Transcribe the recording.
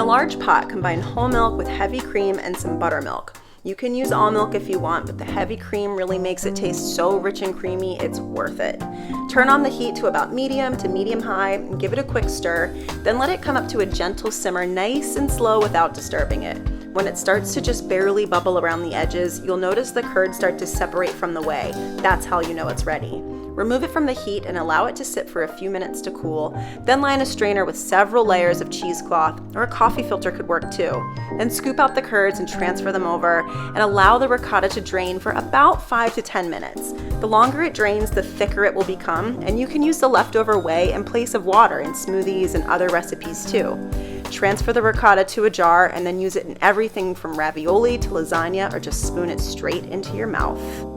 a large pot, combine whole milk with heavy cream and some buttermilk. You can use all milk if you want, but the heavy cream really makes it taste so rich and creamy, it's worth it. Turn on the heat to about medium to medium-high and give it a quick stir, then let it come up to a gentle simmer, nice and slow without disturbing it. When it starts to just barely bubble around the edges, you'll notice the curd start to separate from the whey. That's how you know it's ready. Remove it from the heat and allow it to sit for a few minutes to cool. Then line a strainer with several layers of cheesecloth, or a coffee filter could work too. Then scoop out the curds and transfer them over, and allow the ricotta to drain for about 5 to 10 minutes. The longer it drains, the thicker it will become, and you can use the leftover whey in place of water in smoothies and other recipes too. Transfer the ricotta to a jar and then use it in everything from ravioli to lasagna, or just spoon it straight into your mouth.